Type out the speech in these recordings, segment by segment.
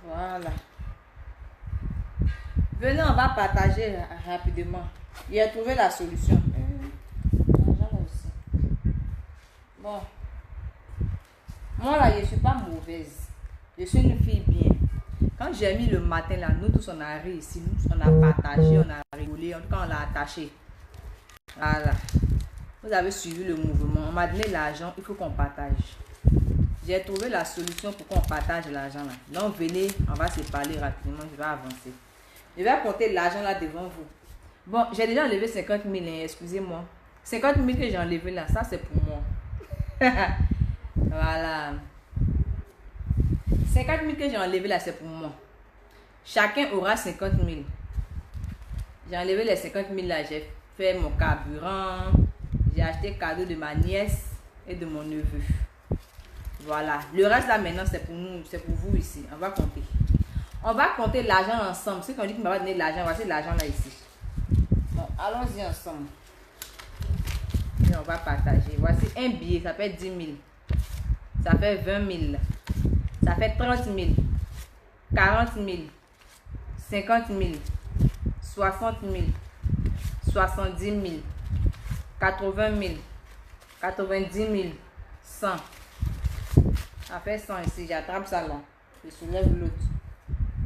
Voilà. Venez, on va partager rapidement. J'ai trouvé la solution. L'argent là aussi. Bon. Moi là, je ne suis pas mauvaise. Je suis une fille bien. Quand j'ai mis le matin là, nous tous on a ri ici. Nous, on a partagé, on a rigolé. En tout cas, on l'a attaché. Voilà. Vous avez suivi le mouvement. On m'a donné l'argent, il faut qu'on partage. J'ai trouvé la solution pour qu'on partage l'argent là. Donc venez, on va se parler rapidement. Je vais avancer. Je vais compter l'argent là devant vous. Bon, j'ai déjà enlevé 50 000, hein, excusez-moi. 50 000 que j'ai enlevé là, ça c'est pour moi. Voilà. 50 000 que j'ai enlevé là, c'est pour moi. Chacun aura 50 000. J'ai enlevé les 50 000 là, j'ai fait mon carburant. J'ai acheté cadeau de ma nièce et de mon neveu. Voilà. Le reste là maintenant, c'est pour nous, c'est pour vous ici. On va compter. On va compter l'argent ensemble. Ceux qui ont dit qu'il m'a donné de l'argent, voici l'argent là ici. Bon, allons-y ensemble. Et on va partager. Voici un billet, ça fait 10 000. Ça fait 20 000. Ça fait 30 000. 40 000. 50 000. 60 000. 70 000. 80 000. 90 000. 100. Ça fait 100 ici. J'attrape ça là. Je soulève l'autre.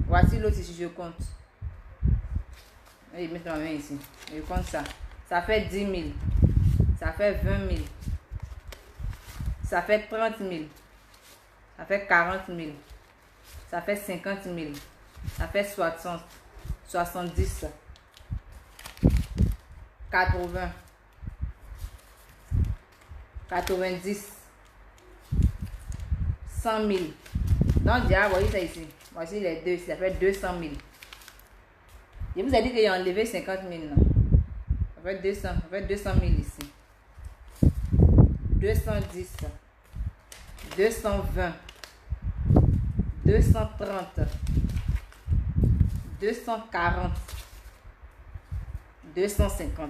Voici l'autre ici, je compte. Je mets ma main ici. Je compte ça. Ça fait 10 000. Ça fait 20 000. Ça fait 30 000. Ça fait 40 000. Ça fait 50 000. Ça fait 60. 70. 80. 90. 100 000. Donc, déjà, voyez ça ici. Voici les deux, ça fait 200 000. Je vous ai dit que j'ai enlevé 50 000. Non? Ça fait 200 000 ici. 210. 220. 230. 240. 250.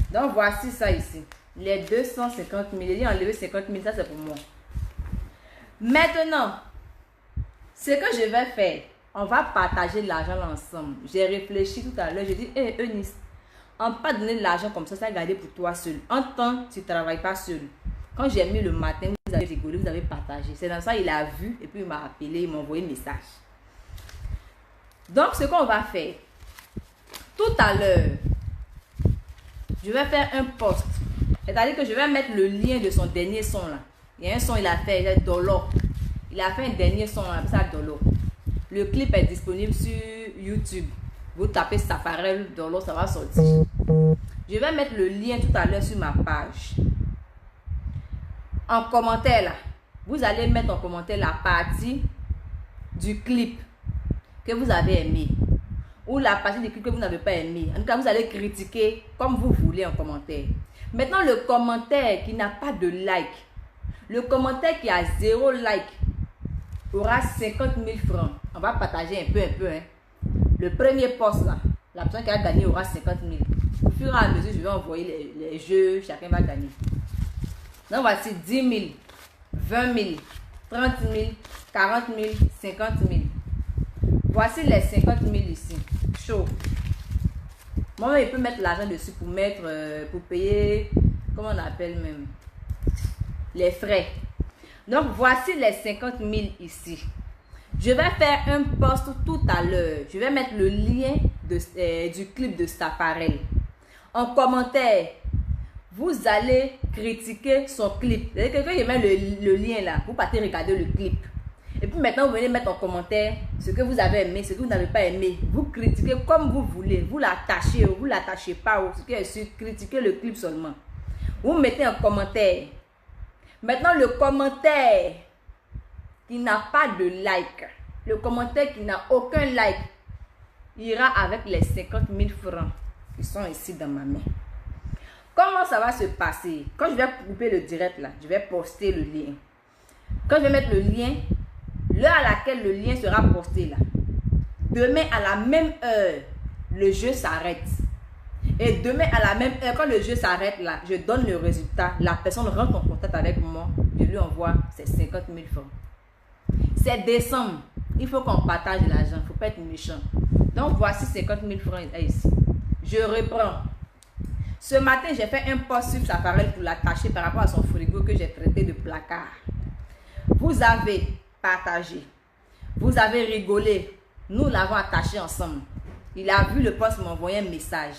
Donc, voici ça ici. Les 250 000. J'ai enlevé 50 000, ça c'est pour moi. Maintenant, ce que je vais faire, on va partager l'argent ensemble. J'ai réfléchi tout à l'heure, j'ai dit, hé Eunice, on ne peut pas donner de l'argent comme ça garder pour toi seul. En temps, tu ne travailles pas seul. Quand j'ai mis le matin, vous avez rigolé, vous avez partagé. C'est dans ça il a vu et puis il m'a appelé, il m'a envoyé un message. Donc, ce qu'on va faire, tout à l'heure, je vais faire un post. C'est-à-dire que je vais mettre le lien de son dernier son là. Il y a un son, il a fait Dolo. Il a fait un dernier son, on appelle ça Dolo. Le clip est disponible sur YouTube. Vous tapez Safarel Dolo, ça va sortir. Je vais mettre le lien tout à l'heure sur ma page. En commentaire là, vous allez mettre en commentaire la partie du clip que vous avez aimé. Ou la partie du clip que vous n'avez pas aimé. En tout cas, vous allez critiquer comme vous voulez en commentaire. Maintenant, le commentaire qui n'a pas de like, le commentaire qui a 0 like, aura 50 000 francs. On va partager un peu. Hein. Le premier post là, la personne qui a gagné aura 50 000. Au fur et à mesure, je vais envoyer les jeux, chacun va gagner. Donc voici 10 000, 20 000, 30 000, 40 000, 50 000. Voici les 50 000 ici. Chaud. Moi, je peux mettre l'argent dessus pour mettre, pour payer, comment on appelle même, les frais. Donc, voici les 50 000 ici. Je vais faire un post tout à l'heure. Je vais mettre le lien du clip de Safarel. En commentaire, vous allez critiquer son clip. C'est-à-dire que quand je mets le lien là, vous partez regarder le clip. Et puis maintenant, vous venez mettre en commentaire ce que vous avez aimé, ce que vous n'avez pas aimé. Vous critiquez comme vous voulez. Vous l'attachez ou vous ne l'attachez pas. Ou ce qui est sûr, critiquez le clip seulement. Vous mettez en commentaire. Maintenant, le commentaire qui n'a pas de like, le commentaire qui n'a aucun like, ira avec les 50 000 francs qui sont ici dans ma main. Comment ça va se passer? Quand je vais couper le direct là, je vais poster le lien. Quand je vais mettre le lien, l'heure à laquelle le lien sera posté là, demain à la même heure, le jeu s'arrête. Et demain à la même heure, quand le jeu s'arrête là, je donne le résultat. La personne rentre en contact avec moi, je lui envoie ses 50 000 francs. C'est décembre. il faut qu'on partage l'argent. Il ne faut pas être méchant. Donc, voici 50 000 francs ici. Je reprends. Ce matin, j'ai fait un post sur Safarel pour l'attacher par rapport à son frigo que j'ai traité de placard. Vous avez partagé. Vous avez rigolé. Nous l'avons attaché ensemble. Il a vu le post, m'a envoyé un message.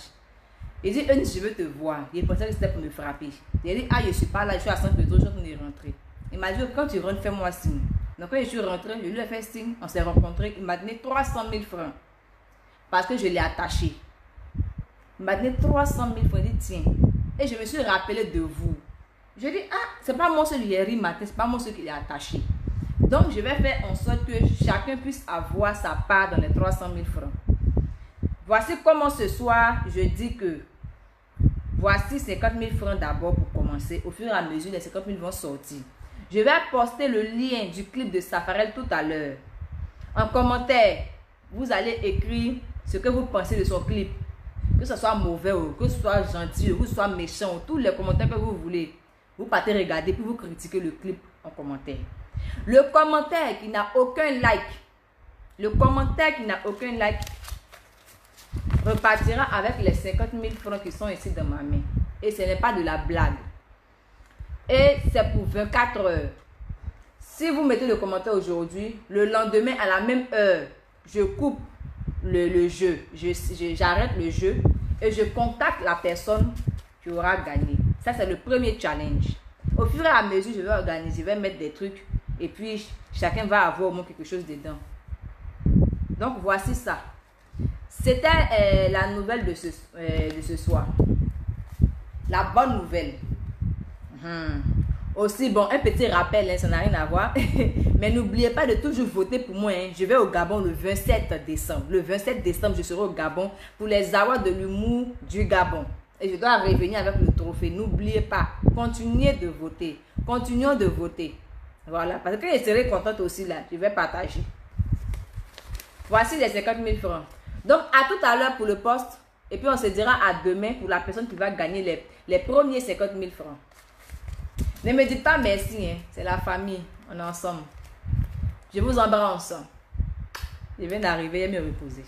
Il dit, je veux te voir. Il pensait que c'était pour me frapper. Il a dit, je ne suis pas là, je suis à 5 métros, je suis en train de rentrer. Il m'a dit, quand tu rentres, fais-moi signe. Donc quand je suis rentré, je lui ai fait signe, on s'est rencontrés. Il m'a donné 300 000 francs. Parce que je l'ai attaché. Il m'a donné 300 000 francs. Il dit, tiens. Et je me suis rappelé de vous. Je dis, c'est pas moi celui qui est ri matin, c'est pas moi celui qui l'ai attaché. Donc je vais faire en sorte que chacun puisse avoir sa part dans les 300 000 francs. Voici comment ce soir, je dis que voici 50 000 francs d'abord pour commencer. Au fur et à mesure, les 50 000 vont sortir. Je vais poster le lien du clip de Safarel tout à l'heure. En commentaire, vous allez écrire ce que vous pensez de son clip. Que ce soit mauvais, ou que ce soit gentil, ou que ce soit méchant, ou tous les commentaires que vous voulez. Vous partez regarder, puis vous critiquez le clip en commentaire. Le commentaire qui n'a aucun like, repartira avec les 50 000 francs qui sont ici dans ma main. Et ce n'est pas de la blague. Et c'est pour 24 heures. Si vous mettez le commentaire aujourd'hui, le lendemain à la même heure, je coupe le jeu. J'arrête le jeu et je contacte la personne qui aura gagné. Ça, c'est le premier challenge. Au fur et à mesure, je vais organiser, je vais mettre des trucs et puis chacun va avoir au moins quelque chose dedans. Donc, voici ça. C'était la nouvelle de ce soir. La bonne nouvelle. Aussi, bon, un petit rappel, hein, ça n'a rien à voir. Mais n'oubliez pas de toujours voter pour moi. Hein. Je vais au Gabon le 27 décembre. Le 27 décembre, je serai au Gabon pour les awards de l'humour du Gabon. Et je dois revenir avec le trophée. N'oubliez pas, continuez de voter. Continuons de voter. Voilà, parce que je serai contente aussi là. Je vais partager. Voici les 50 000 francs. Donc, à tout à l'heure pour le poste. Et puis, on se dira à demain pour la personne qui va gagner les premiers 50 000 francs. Ne me dites pas merci, hein. C'est la famille. On est ensemble. Je vous embrasse. Je viens d'arriver et me reposer.